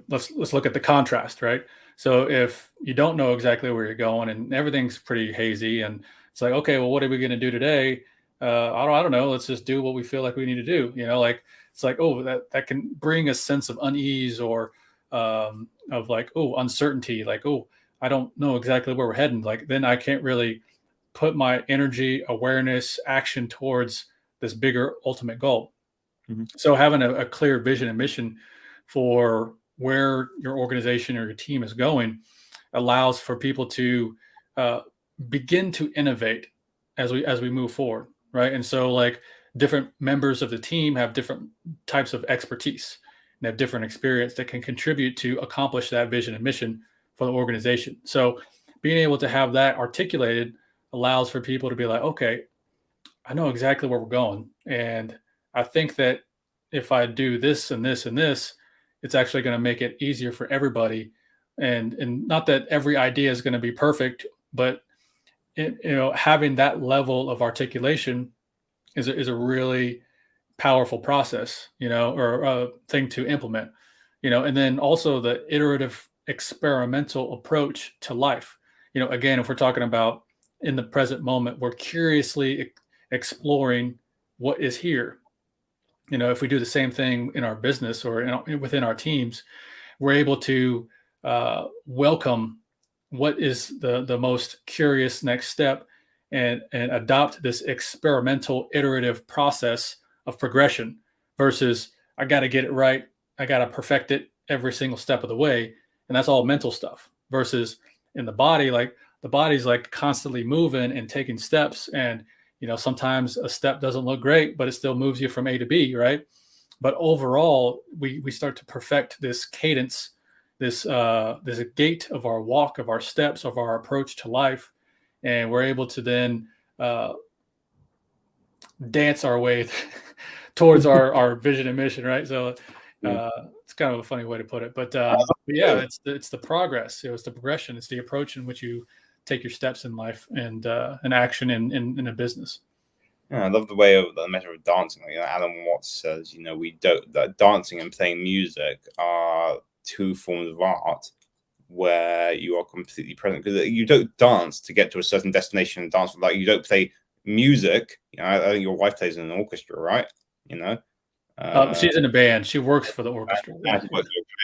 let's look at the contrast, right? So if you don't know exactly where you're going and everything's pretty hazy and it's like, okay, well, what are we going to do today? I don't know. Let's just do what we feel like we need to do. It's like, oh, that can bring a sense of unease or of like, oh, uncertainty. Like, oh, I don't know exactly where we're heading. Like, then I can't really put my energy, awareness, action towards this bigger ultimate goal. So having a clear vision and mission for where your organization or your team is going allows for people to begin to innovate as we move forward, right? And so like different members of the team have different types of expertise. and have different experience that can contribute to accomplish that vision and mission for the organization. So being able to have that articulated allows for people to be like, okay, I know exactly where we're going. And I think that if I do this and this and this, it's actually going to make it easier for everybody. And not that every idea is going to be perfect, but having that level of articulation is a really powerful process, or a thing to implement, and then also the iterative experimental approach to life. Again, if we're talking about in the present moment, we're curiously exploring what is here. If we do the same thing in our business or within our teams, we're able to welcome what is the most curious next step and adopt this experimental iterative process of progression versus I got to get it right. I got to perfect it every single step of the way. And that's all mental stuff versus in the body, like the body's like constantly moving and taking steps. And, sometimes a step doesn't look great, but it still moves you from A to B, right? But overall, we start to perfect this cadence, this gait of our walk, of our steps, of our approach to life. And we're able to then dance our way towards our vision and mission, right? So it's kind of a funny way to put it, but yeah, it's the progress. It's the progression. It's the approach in which you take your steps in life and action in a business. Yeah, I love the way of the metaphor of dancing. Like Alan Watts says, we don't that dancing and playing music are two forms of art where you are completely present, because you don't dance to get to a certain destination and dance like you don't play music. I think your wife plays in an orchestra, right? She's in a band. She works for the orchestra.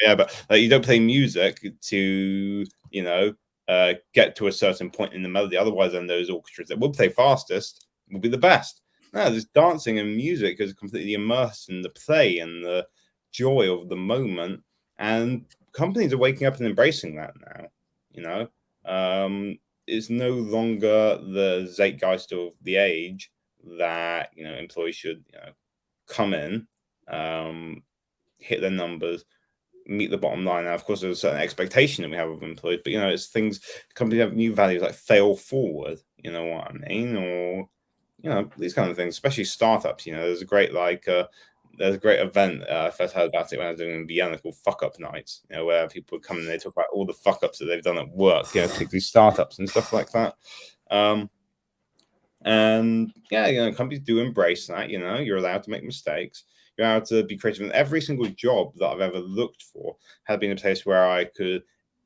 Yeah, but you don't play music to get to a certain point in the melody. Otherwise, then those orchestras that will play fastest will be the best. No, this dancing and music is completely immersed in the play and the joy of the moment, and companies are waking up and embracing that now. It's no longer the zeitgeist of the age that employees should come in, hit their numbers, meet the bottom line. Now, of course, there's a certain expectation that we have of employees, but it's things. Companies have new values like fail forward. You know what I mean? Or these kind of things, especially startups. There's a great event. I first heard about it when I was doing in Vienna called Fuck Up Nights, where people would come and they talk about all the fuck ups that they've done at work, particularly startups and stuff like that. And companies do embrace that. You're allowed to make mistakes. You're allowed to be creative. And every single job that I've ever looked for has been a place where I could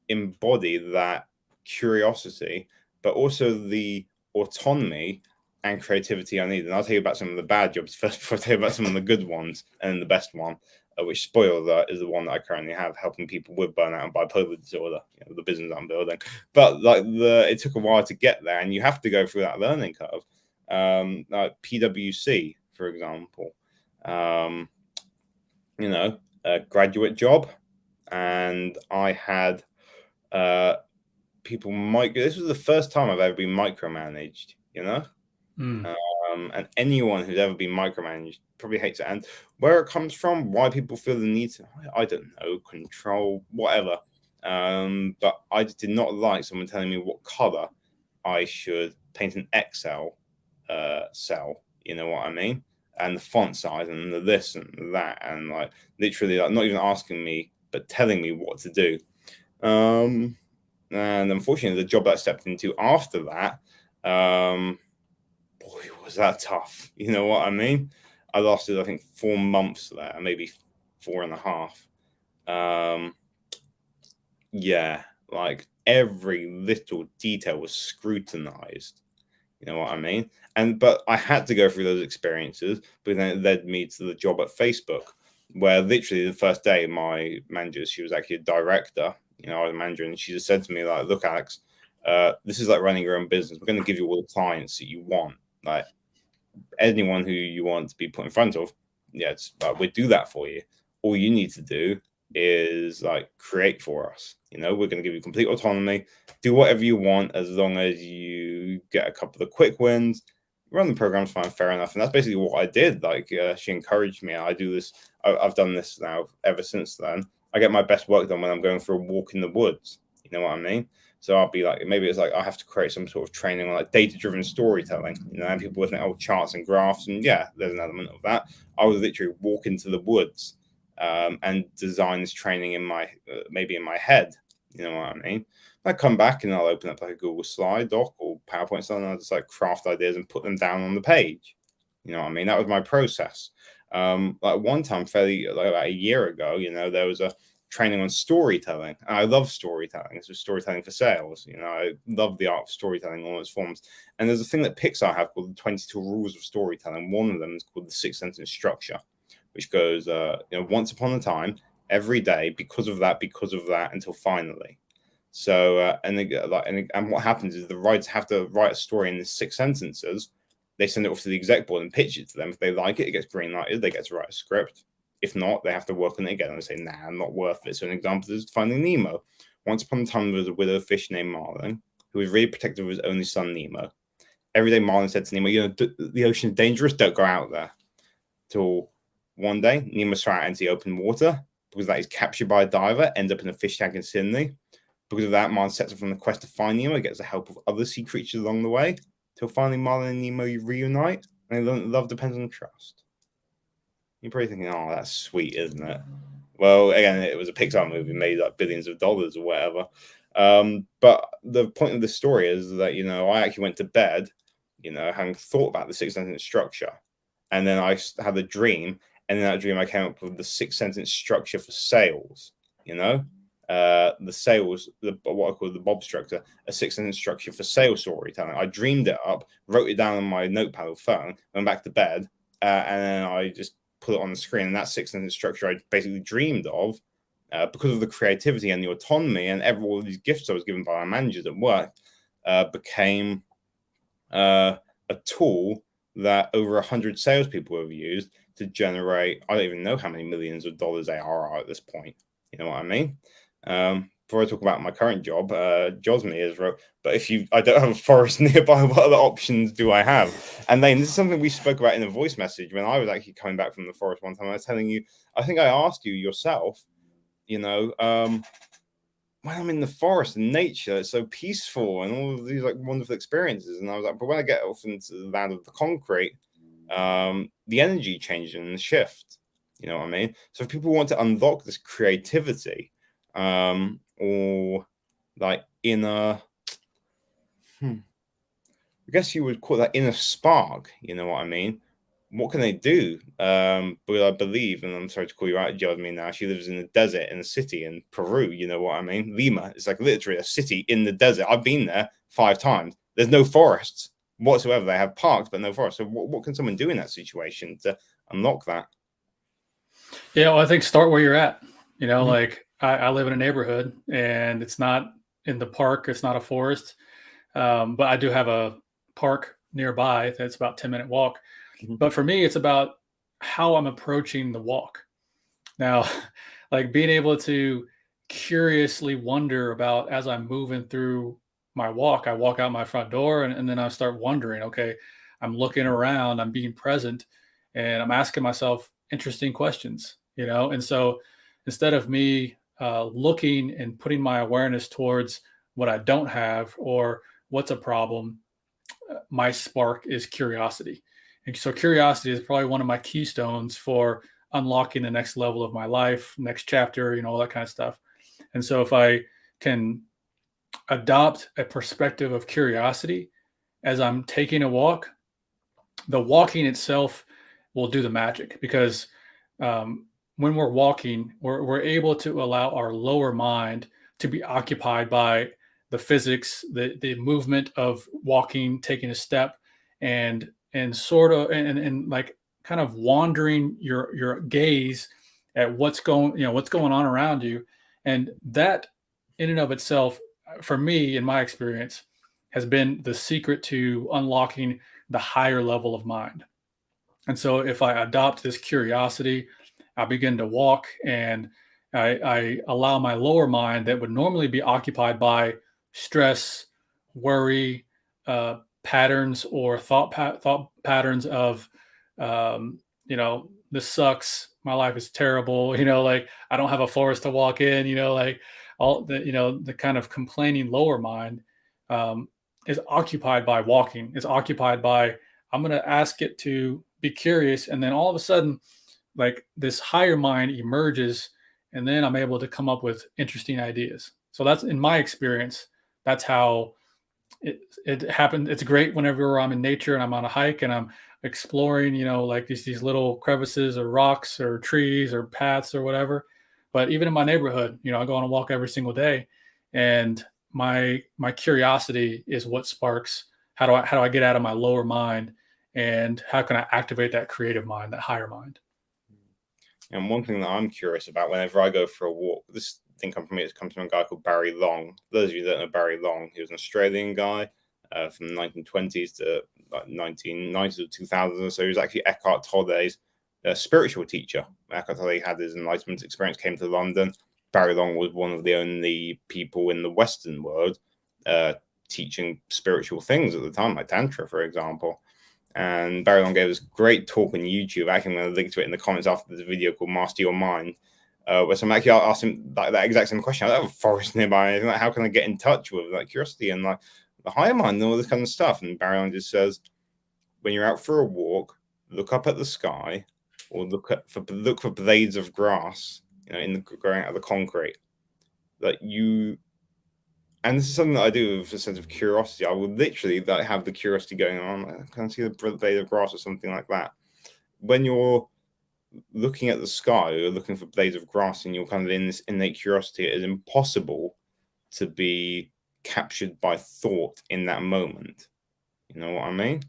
embody that curiosity, but also the autonomy and creativity I need. And I'll tell you about some of the bad jobs first before I tell you about some of the good ones. And the best one, which spoiler is the one that I currently have, helping people with burnout and bipolar disorder, the business I'm building. But it took a while to get there, and you have to go through that learning curve. Like PwC, for example, a graduate job, and I had people this was the first time I've ever been micromanaged, and anyone who's ever been micromanaged probably hates it. And where it comes from, why people feel the need to, I don't know, control, whatever. But I just did not like someone telling me what color I should paint an Excel cell, you know what I mean? And the font size and the this and that, and literally not even asking me, but telling me what to do. And unfortunately, the job that I stepped into after that, boy, was that tough. You know what I mean? I lasted, I think, 4 months there, maybe 4.5. Yeah, every little detail was scrutinized. You know what I mean? But I had to go through those experiences, but then it led me to the job at Facebook, where literally the first day, my manager, she was actually a director, I was a manager, and she just said to me, look, Alex, this is like running your own business. We're going to give you all the clients that you want, anyone who you want to be put in front of. Yeah, it's we'll do that for you. All you need to do is create for us. We're going to give you complete autonomy. Do whatever you want as long as you get a couple of quick wins, run the program's fine, fair enough. And that's basically what I did. Like, she encouraged me. I do this. I've done this now ever since then. I get my best work done when I'm going for a walk in the woods. You know what I mean? So I'll be like, maybe it's like I have to create some sort of training on like data-driven storytelling. You know, and people with charts and graphs, and yeah, there's an element of that. I would literally walk into the woods and design this training in my maybe in my head. You know what I mean? I come back and I'll open up like a Google slide doc or PowerPoint something, and I'll just like craft ideas and put them down on the page. You know what I mean? That was my process. Like one time, fairly like about a year ago, you know, there was a training on storytelling. And I love storytelling. It's just storytelling for sales. You know, I love the art of storytelling in all its forms. And there's a thing that Pixar have called the 22 rules of storytelling. One of them is called the 6-sentence structure, which goes, you know, once upon a time, every day, because of that, until finally. So, and what happens is the writers have to write a story in the 6 sentences. They send it off to the exec board and pitch it to them. If they like it, it gets green lighted. They get to write a script. If not, they have to work on it again and say, nah, not worth it. So an example is Finding Nemo. Once upon a time, there was a widow fish named Marlin who was really protective of his only son, Nemo. Every day, Marlin said to Nemo, you know, the ocean is dangerous. Don't go out there. Till one day, Nemo swam out into the open water. Because of that, he's captured by a diver, ends up in a fish tank in Sydney. Because of that, Marlin sets off on the quest to find Nemo, gets the help of other sea creatures along the way, till finally Marlin and Nemo reunite, and love depends on trust. You're probably thinking, oh, that's sweet, isn't it? Well, again, it was a Pixar movie, made like billions of dollars or whatever. But the point of the story is that, you know, I actually went to bed, you know, having thought about the 6-sentence structure. And then I had a dream, and in that dream, I came up with the 6-sentence structure for sales, you know? The sales, what I call the Bob structure, a 6-sentence structure for sales storytelling. I dreamed it up, wrote it down on my notepad or phone, went back to bed, and then I just put it on the screen. And that 6-sentence structure I basically dreamed of, because of the creativity and the autonomy and all of these gifts I was given by my managers at work, became a tool that over 100 salespeople have used to generate, I don't even know how many millions of dollars they are at this point. You know what I mean? Before I talk about my current job, Josme is wrote, but I don't have a forest nearby, what other options do I have? And then this is something we spoke about in a voice message when I was actually coming back from the forest one time. I was telling you, I think I asked you yourself, you know, when I'm in the forest and nature, it's so peaceful and all of these like wonderful experiences. And I was like, but when I get off into the land of the concrete, the energy changes and the shift. You know what I mean? So if people want to unlock this creativity, or like inner, I guess you would call that inner spark. You know what I mean? What can they do? But I believe, and I'm sorry to call you out, Jasmine. Now she lives in the desert in a city in Peru. You know what I mean? Lima. It's like literally a city in the desert. I've been there 5 times. There's no forests whatsoever. They have parks, but no forest. So what can someone do in that situation to unlock that? Yeah, well, I think start where you're at. You know, like I live in a neighborhood and it's not in the park. It's not a forest. But I do have a park nearby that's about 10-minute walk. But for me, it's about how I'm approaching the walk. Now, like being able to curiously wonder about as I'm moving through my walk, I walk out my front door and then I start wondering, okay, I'm looking around, I'm being present, and I'm asking myself interesting questions, you know? And so instead of me looking and putting my awareness towards what I don't have or what's a problem, my spark is curiosity. And so curiosity is probably one of my keystones for unlocking the next level of my life, next chapter, you know, all that kind of stuff. And so if I can adopt a perspective of curiosity as I'm taking a walk, the walking itself will do the magic because when we're walking, we're able to allow our lower mind to be occupied by the physics, the movement of walking, taking a step, and sort of and like kind of wandering your gaze at what's going on around you. And that in and of itself, for me, in my experience, has been the secret to unlocking the higher level of mind. And so if I adopt this curiosity, I begin to walk and I allow my lower mind that would normally be occupied by stress, worry, patterns or thought patterns of, this sucks. My life is terrible. Like I don't have a forest to walk in. Like all the kind of complaining lower mind um, is occupied by walking. Is occupied by I'm going to ask it to be curious, and then all of a sudden, like this higher mind emerges, and then I'm able to come up with interesting ideas. So that's in my experience. That's how it happened. It's great whenever I'm in nature and I'm on a hike and I'm exploring, like these little crevices or rocks or trees or paths or whatever. But even in my neighborhood, I go on a walk every single day, and my curiosity is what sparks how do I get out of my lower mind, and how can I activate that creative mind, that higher mind. And one thing that I'm curious about whenever I go for a walk, this thing comes from a guy called Barry Long. For those of you that don't know Barry Long, he was an Australian guy from the 1920s to like 1990s or 2000s or so. He was actually Eckhart Tolle's spiritual teacher. Eckhart Tolle had his enlightenment experience, came to London. Barry Long was one of the only people in the Western world teaching spiritual things at the time, like Tantra, for example. And Barry Long gave us a great talk on YouTube. Actually, I'm going to link to it in the comments after this video called Master Your Mind, where someone actually asked him that exact same question. I don't have a forest nearby. Like, how can I get in touch with like curiosity and like the higher mind and all this kind of stuff? And Barry Long just says, when you're out for a walk, look up at the sky or look for blades of grass, growing out of the concrete. That you. And this is something that I do with a sense of curiosity. I will literally have the curiosity going on. I can see the blade of grass or something like that. When you're looking at the sky, or looking for blades of grass, and you're kind of in this innate curiosity, it is impossible to be captured by thought in that moment. You know what I mean?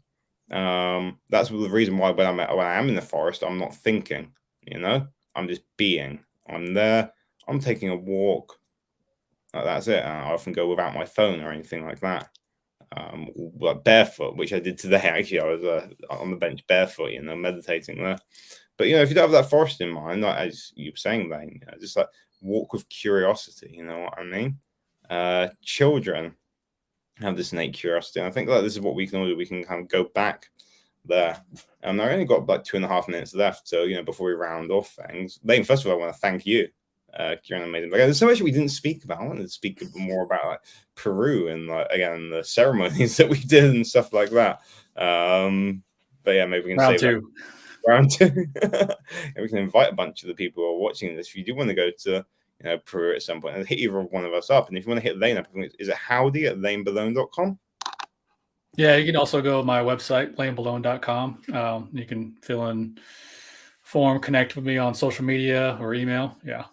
That's the reason why when I am in the forest, I'm not thinking. I'm just being. I'm there. I'm taking a walk. That's it. I often go without my phone or anything like that. Like barefoot, which I did today. Actually, I was on the bench barefoot, meditating there. But if you don't have that forest in mind, like as you were saying, Lane, just like walk with curiosity. You know what I mean? Children have this innate curiosity, and I think this is what we can all do. We can kind of go back there. I only got like 2.5 minutes left, so before we round off things, Lane, first of all, I want to thank you. You're an amazing. There's so much we didn't speak about. I wanted to speak more about like Peru and again the ceremonies that we did and stuff like that. But yeah, maybe we can round save two. Round two. And we can invite a bunch of the people who are watching this. If you do want to go to Peru at some point, and hit either one of us up. And if you want to hit Lane up, is it howdy@lanebelone.com? Yeah, you can also go to my website, lanebelone.com. You can fill in form, connect with me on social media or email. Yeah,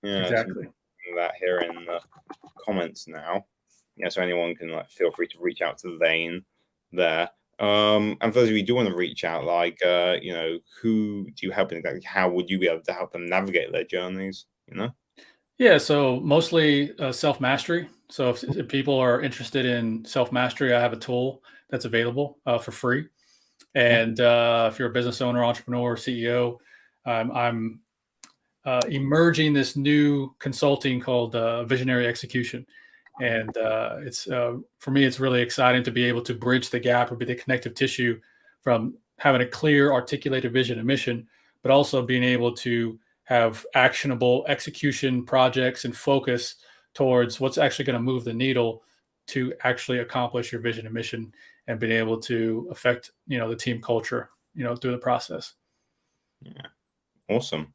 exactly. That here in the comments now. So anyone can feel free to reach out to Lane there. And for those of you who do want to reach out, who do you help in exactly? How would you be able to help them navigate their journeys? Yeah, so mostly self-mastery. So if people are interested in self-mastery, I have a tool that's available for free. And if you're a business owner, entrepreneur, CEO, I'm emerging this new consulting called Visionary Execution. And it's for me, it's really exciting to be able to bridge the gap or be the connective tissue from having a clear, articulated vision and mission, but also being able to have actionable execution projects and focus towards what's actually going to move the needle to actually accomplish your vision and mission, and being able to affect, the team culture, through the process. Yeah. Awesome.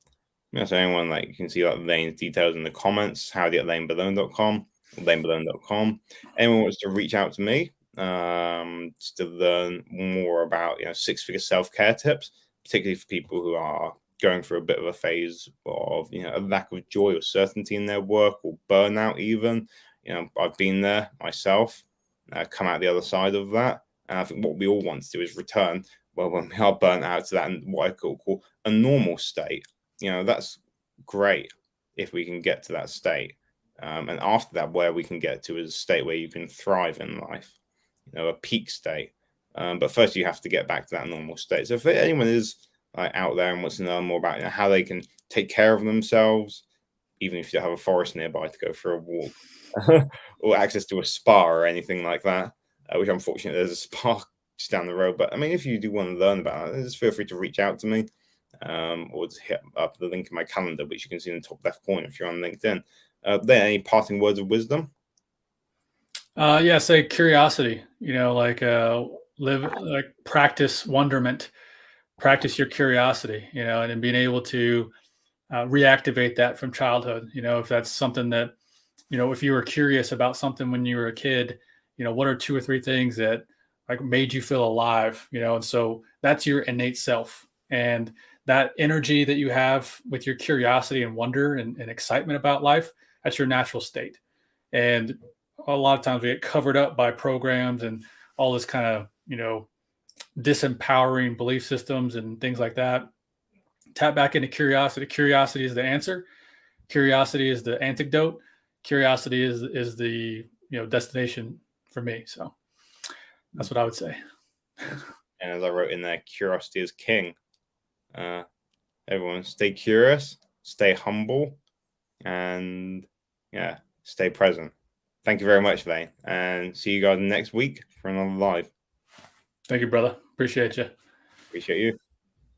So anyone, you can see Lane's details in the comments, howdy@lanebelone.com, lanebelone.com. Anyone wants to reach out to me just to learn more about, 6-figure self-care tips, particularly for people who are going through a bit of a phase of, a lack of joy or certainty in their work, or burnout even. I've been there myself, come out the other side of that. And I think what we all want to do is return, when we are burnt out, to that, and what I call a normal state. That's great if we can get to that state. And after that, where we can get to is a state where you can thrive in life, a peak state. But first you have to get back to that normal state. So if anyone is out there and wants to know more about how they can take care of themselves, even if you have a forest nearby to go for a walk or access to a spa or anything like that, which unfortunately there's a spark just down the road. But I mean, if you do want to learn about it, just feel free to reach out to me, or just hit up the link in my calendar, which you can see in the top left corner if you're on LinkedIn. There, any parting words of wisdom? Yeah, say curiosity, practice wonderment, practice your curiosity, and then being able to reactivate that from childhood. If that's something that, if you were curious about something when you were a kid, what are 2 or 3 things that like made you feel alive, and so that's your innate self. And that energy that you have with your curiosity and wonder and excitement about life, that's your natural state. And a lot of times we get covered up by programs and all this kind of, disempowering belief systems and things like that. Tap back into curiosity. Curiosity is the answer. Curiosity is the antidote. Curiosity is the destination for me. So that's what I would say. And as I wrote in there, curiosity is king. Everyone, stay curious, stay humble, and stay present. Thank you very much, Lane, and see you guys next week for another live. Thank you, brother. Appreciate you. Appreciate you.